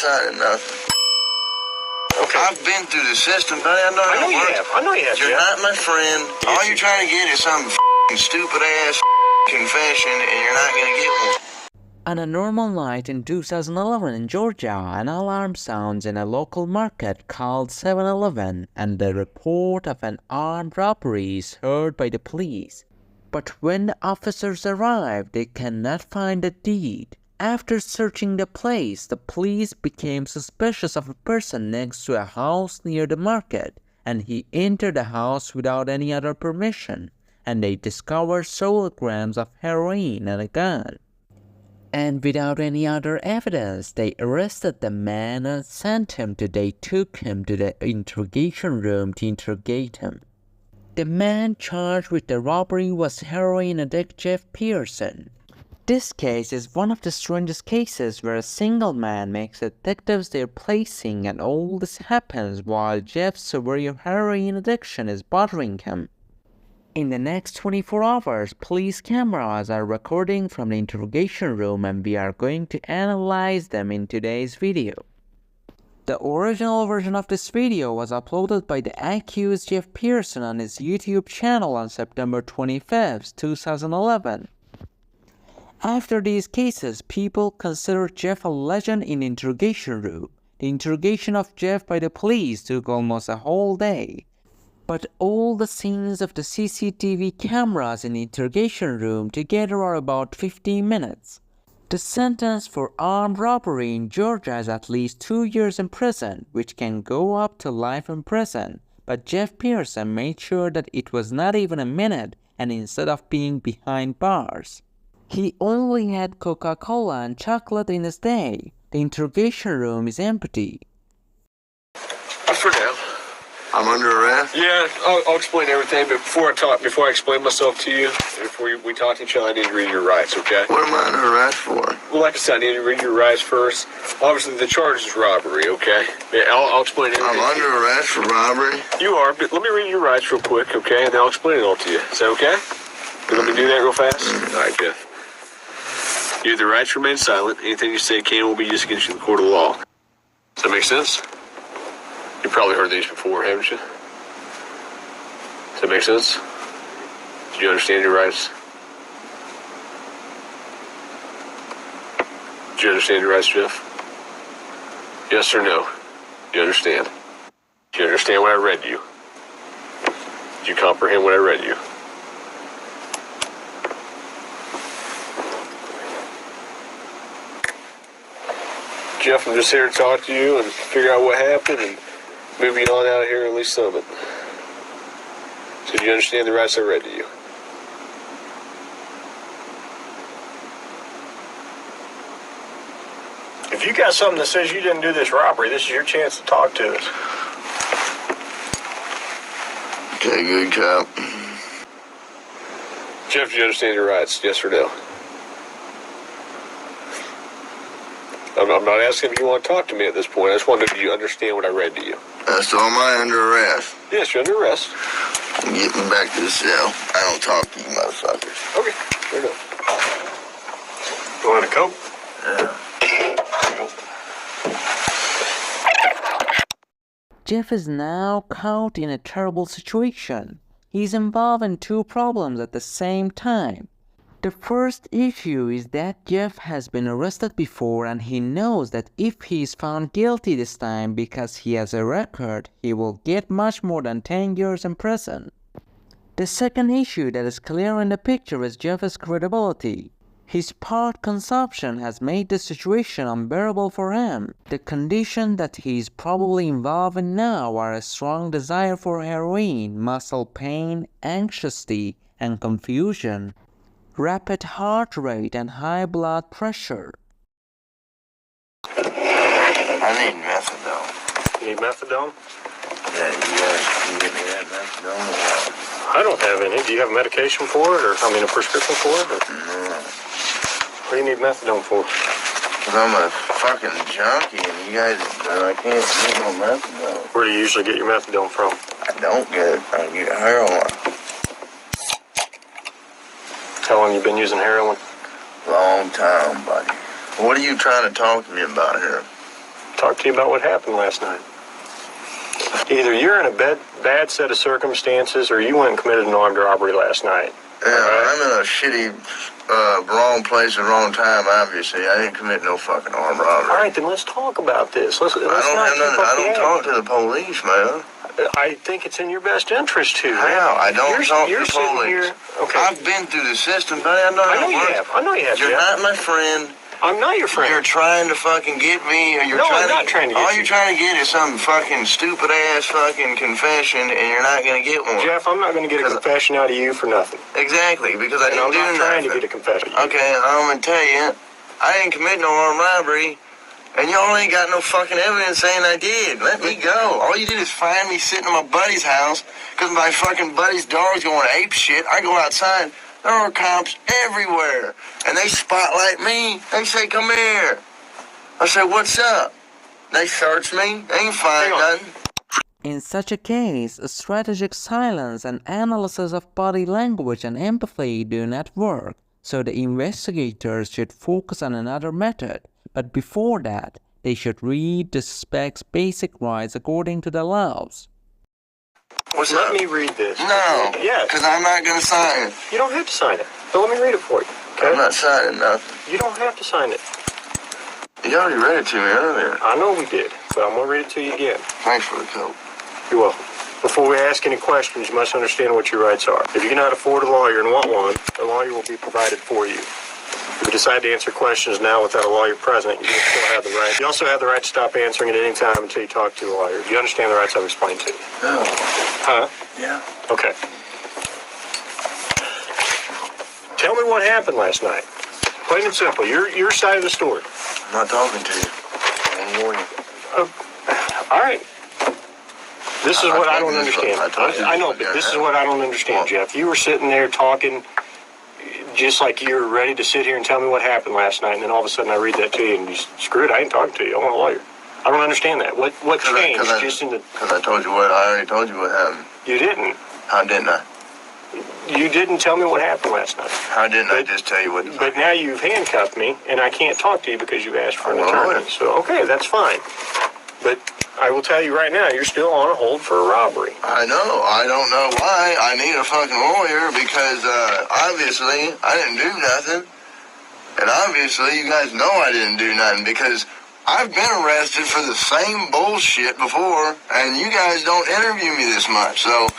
decided nothing. Okay. I've been through the system, buddy. I know how it works. I know you have. You're not my friend. Yes, All you're trying to get is some stupid-ass confession, and you're not going to get one. On a normal night in 2011 in Georgia, an alarm sounds in a local market called 7-Eleven, and the report of an armed robbery is heard by the police. But when the officers arrive, they cannot find the deed. After searching the place, the police became suspicious of a person next to a house near the market, and he entered the house without any other permission, and they discovered several grams of heroin and a gun. And without any other evidence, they arrested the man and they took him to the interrogation room to interrogate him. The man charged with the robbery was heroin addict Jeff Pearson. This case is one of the strangest cases where a single man makes detectives their plaything, and all this happens while Jeff's severe heroin addiction is bothering him. In the next 24 hours, police cameras are recording from the interrogation room, and we are going to analyze them in today's video. The original version of this video was uploaded by the accused Jeff Pearson on his YouTube channel on September 25, 2011. After these cases, people consider Jeff a legend in the interrogation room. The interrogation of Jeff by the police took almost a whole day. But all the scenes of the CCTV cameras in the interrogation room together are about 15 minutes. The sentence for armed robbery in Georgia is at least 2 years in prison, which can go up to life in prison. But Jeff Pearson made sure that it was not even a minute, and instead of being behind bars, he only had Coca-Cola and chocolate in his day. The interrogation room is empty. For now. I'm under arrest? Yeah, I'll explain everything, but before I explain myself to you, before we talk to each other, I need to read your rights, okay? What am I under arrest for? Well, like I said, I need to read your rights first. Obviously, the charge is robbery, okay? Yeah, I'll explain everything. I'm under arrest for robbery? You are, but let me read your rights real quick, okay? And then I'll explain it all to you. Is that okay? Let me do that real fast? All right, Jeff. You have the right to remain silent. Anything you say can will be used against you in the court of law. Does that make sense? You've probably heard these before, haven't you? Does that make sense? Do you understand your rights? Do you understand your rights, Jeff? Yes or no? Do you understand? Do you understand what I read you? Did you comprehend what I read you? Jeff, I'm just here to talk to you and figure out what happened and move you on out of here and leave Summit. So do you understand the rights I read to you? If you got something that says you didn't do this robbery, this is your chance to talk to us. Okay, good cop. Jeff, do you understand your rights? Yes or no? I'm not asking if you want to talk to me at this point. I just wondered, do you understand what I read to you? So am I under arrest? Yes, you're under arrest. Get me back to the cell. I don't talk to you motherfuckers. Okay, fair enough. You want a Coke? Yeah. Jeff is now caught in a terrible situation. He's involved in two problems at the same time. The first issue is that Jeff has been arrested before, and he knows that if he is found guilty this time because he has a record, he will get much more than 10 years in prison. The second issue that is clear in the picture is Jeff's credibility. His pot consumption has made the situation unbearable for him. The conditions that he is probably involved in now are a strong desire for heroin, muscle pain, anxiety, and confusion, rapid heart rate, and high blood pressure. I need methadone. You need methadone? Yeah, you guys can get me that methadone or what? I don't have any. Do you have a medication for it, or a prescription for it? Or? No. What do you need methadone for? Because I'm a fucking junkie and you guys, I can't get no methadone. Where do you usually get your methadone from? I don't get it. I get heroin. How long you been using heroin? Long time, buddy. What are you trying to talk to me about here? to you about what happened last night. Either you're in a bad set of circumstances or you went and committed an armed robbery last night. Yeah, I'm in a shitty, wrong place at wrong time, obviously. I didn't commit no fucking armed robbery. All right, then let's talk about this. Let's I don't talk to the police, man. I think it's in your best interest to. How? I don't talk to the police. Here, okay. I've been through the system, buddy. I know how it works. I know you have. You're not my friend. I'm not your friend. You're trying to fucking get me, or I'm not trying to get you. All you're trying to get is some fucking stupid-ass fucking confession, and you're not going to get one. Jeff, I'm not going to get a confession out of you for nothing. Exactly, because I didn't do nothing. I'm not trying to get a confession. Okay, I'm going to tell you, I didn't commit no armed robbery, and y'all ain't got no fucking evidence saying I did. Let me go. All you did is find me sitting in my buddy's house, because my fucking buddy's dog's going ape shit. I go outside. There are cops everywhere, and they spotlight me. They say, come here. I say, what's up? They search me. They ain't find nothing. In such a case, strategic silence and analysis of body language and empathy do not work, so the investigators should focus on another method. But before that, they should read the suspect's basic rights according to the laws. Let me read this. No. Yes. Because I'm not going to sign it. You don't have to sign it. But let me read it for you. Okay? I'm not signing nothing. You don't have to sign it. You already read it to me earlier. I know we did, but I'm going to read it to you again. Thanks for the coat. You're welcome. Before we ask any questions, you must understand what your rights are. If you cannot afford a lawyer and want one, a lawyer will be provided for you. If you decide to answer questions now without a lawyer present, you still have the right. You also have the right to stop answering at any time until you talk to a lawyer. Do you understand the rights I've explained to you? No. Huh? Yeah. Okay. Tell me what happened last night. Plain and simple. Your side of the story. I'm not talking to you. All right. This is what I don't understand. I know, but this is what I don't understand, Jeff. You were sitting there talking just like you were ready to sit here and tell me what happened last night, and then all of a sudden I read that to you, and you screw it, I ain't talking to you. I want a lawyer. I don't understand that. What changed just in the... Because I already told you what happened. You didn't. How didn't I? You didn't tell me what happened last night. How didn't I just tell you what... But now you've handcuffed me, and I can't talk to you because you asked for an attorney. So, okay, that's fine. But I will tell you right now, you're still on a hold for a robbery. I know. I don't know why. I need a fucking lawyer because, obviously, I didn't do nothing. And obviously, you guys know I didn't do nothing because I've been arrested for the same bullshit before, and you guys don't interview me this much. So,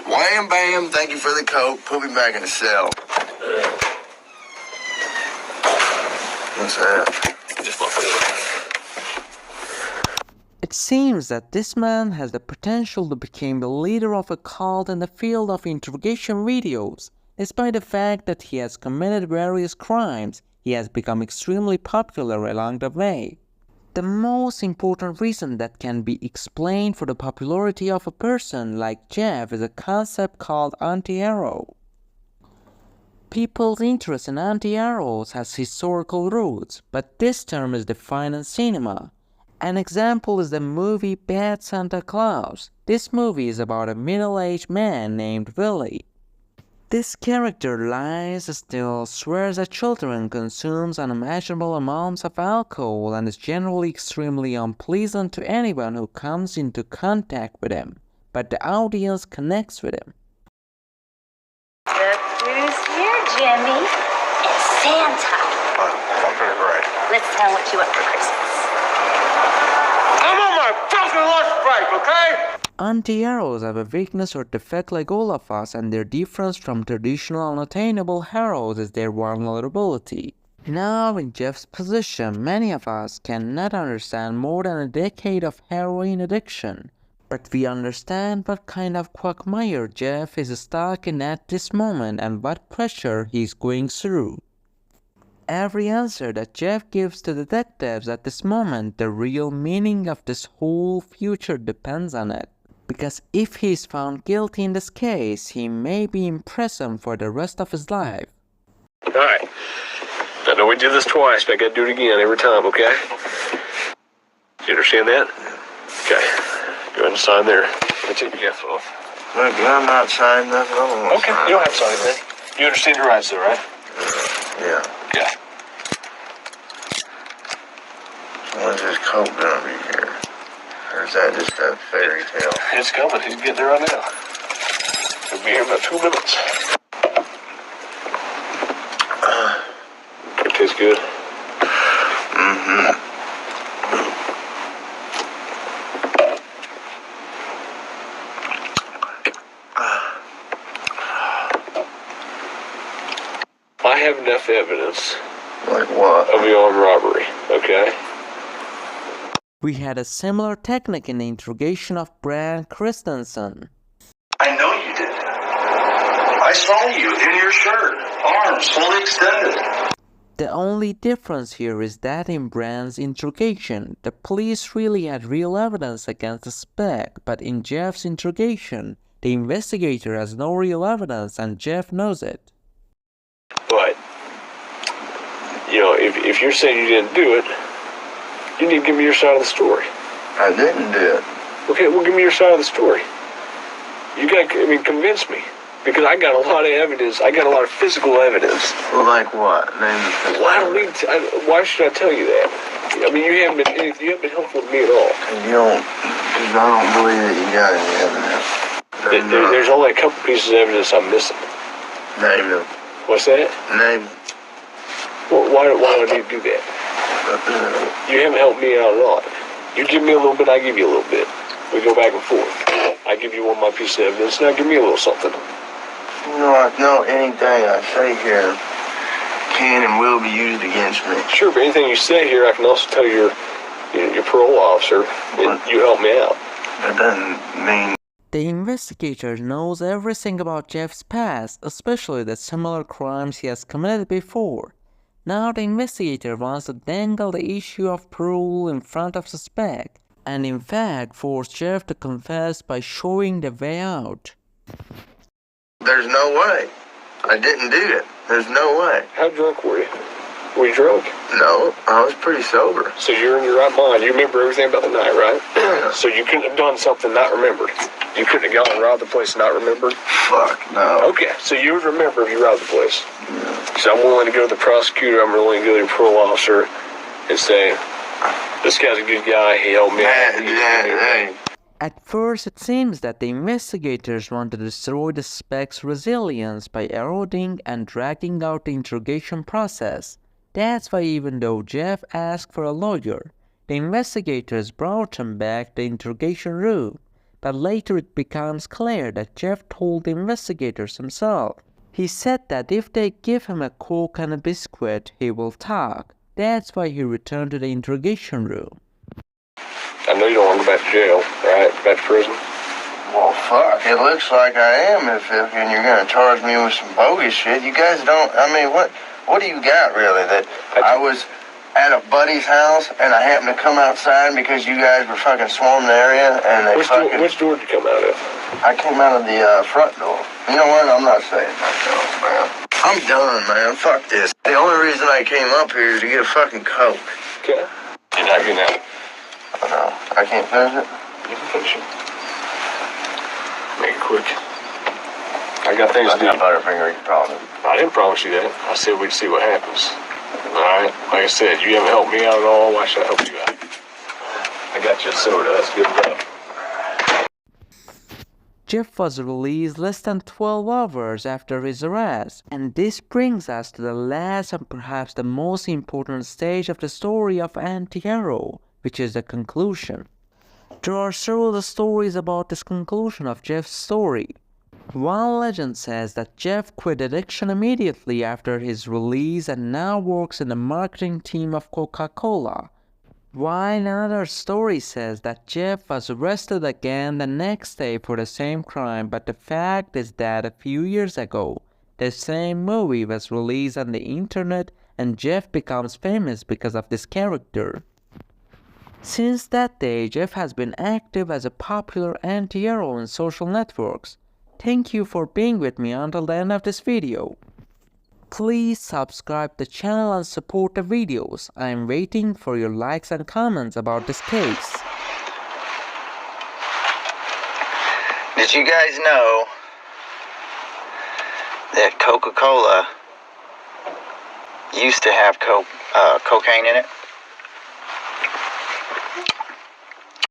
wham, bam, thank you for the coat. Put me back in the cell. What's that? Just look for it. It seems that this man has the potential to become the leader of a cult in the field of interrogation videos. Despite the fact that he has committed various crimes, he has become extremely popular along the way. The most important reason that can be explained for the popularity of a person like Jeff is a concept called anti-hero. People's interest in anti-heroes has historical roots, but this term is defined in cinema. An example is the movie Bad Santa Claus. This movie is about a middle-aged man named Willie. This character lies, steals, swears at children, consumes unimaginable amounts of alcohol, and is generally extremely unpleasant to anyone who comes into contact with him. But the audience connects with him. Look who's here, Jimmy. It's Santa. Okay, right. Let's tell him what you want for Christmas. I'm on my fucking lunch break, okay? Anti-heroes have a weakness or defect like all of us, and their difference from traditional unattainable heroes is their vulnerability. Now, in Jeff's position, many of us cannot understand more than a decade of heroin addiction. But we understand what kind of quagmire Jeff is stuck in at this moment and what pressure he's going through. Every answer that Jeff gives to detectives at this moment, the real meaning of this whole future depends on it. Because if he is found guilty in this case, he may be in prison for the rest of his life. Alright. I know we did this twice, but I gotta do it again every time, okay? You understand that? Okay. Go ahead and sign there. Let me take your F off. Look, I'm not signing nothing. Okay, you don't have to sign anything. You understand your rights though, right? Yeah. Yeah. When's this coat gonna be here? Or is that just a fairy tale? It's coming. He's getting there right now. He'll be here in about 2 minutes. It tastes good. Mm-hmm. I have enough evidence Like what? of the armed robbery, okay? We had a similar technique in the interrogation of Brian Christensen. I know you did. I saw you in your shirt, arms fully extended. The only difference here is that in Brian's interrogation, the police really had real evidence against the suspect, but in Jeff's interrogation, the investigator has no real evidence and Jeff knows it. But, you know, if you're saying you didn't do it, you need to give me your side of the story. I didn't do it. Okay, well, give me your side of the story. You got, convince me. Because I got a lot of evidence. I got a lot of physical evidence. Well, like what? Name the physical. Well, I don't need to. Why should I tell you that? I mean, you haven't been helpful to me at all. You don't, because I don't believe that you got any evidence. There's only a couple pieces of evidence I'm missing. Name them. What's that? Name. Well, why do I need to do that? You haven't helped me out a lot. You give me a little bit, I give you a little bit. We go back and forth. I give you one of my pieces of evidence, now give me a little something. You know, anything I say here can and will be used against me. Sure, but anything you say here, I can also tell your parole officer that you helped me out. That doesn't mean. The investigator knows everything about Jeff's past, especially the similar crimes he has committed before. Now the investigator wants to dangle the issue of parole in front of the suspect, and in fact force Jeff to confess by showing the way out. There's no way. I didn't do it. There's no way. How drunk were you? Were you drunk? No, I was pretty sober. So you're in your right mind. You remember everything about the night, right? So you couldn't have done something not remembered. You couldn't have gone and robbed the place not remembered? Fuck, no. Okay, so you would remember if you robbed the place. Yeah. So I'm willing to go to the prosecutor, I'm willing to go to the parole officer and say, this guy's a good guy, he helped me out. Hey. At first, it seems that the investigators want to destroy the suspect's resilience by eroding and dragging out the interrogation process. That's why even though Jeff asked for a lawyer, the investigators brought him back to the interrogation room. But later it becomes clear that Jeff told the investigators himself. He said that if they give him a Coke and a biscuit, he will talk. That's why he returned to the interrogation room. I know you don't want to go back to jail, right? Back to prison? Well, fuck. It looks like I am if and you're going to charge me with some bogus shit. You guys don't, I mean, what do you got, really? That I was at a buddy's house and I happened to come outside because you guys were fucking swarming the area and they Which door did you come out of? I came out of the front door. You know what? I'm not saying that, man. I'm done, man. Fuck this. The only reason I came up here is to get a fucking Coke. Okay. You're not getting out. Oh, no. I can't finish it? You can finish it. Make it quick. I got things to do. Butterfinger, you promised. I didn't promise you that. I said we'd see what happens. Alright? Like I said, you haven't helped me out at all. Why should I help you out? I got you a soda. That's good enough. Jeff was released less than 12 hours after his arrest, and this brings us to the last and perhaps the most important stage of the story of Anti-Hero, which is the conclusion. There are several stories about this conclusion of Jeff's story. One legend says that Jeff quit addiction immediately after his release and now works in the marketing team of Coca-Cola. While another story says that Jeff was arrested again the next day for the same crime, but the fact is that a few years ago, the same movie was released on the internet and Jeff becomes famous because of this character. Since that day, Jeff has been active as a popular anti-hero on social networks. Thank you for being with me until the end of this video. Please subscribe the channel and support the videos. I am waiting for your likes and comments about this case. Did you guys know that Coca-Cola used to have cocaine in it?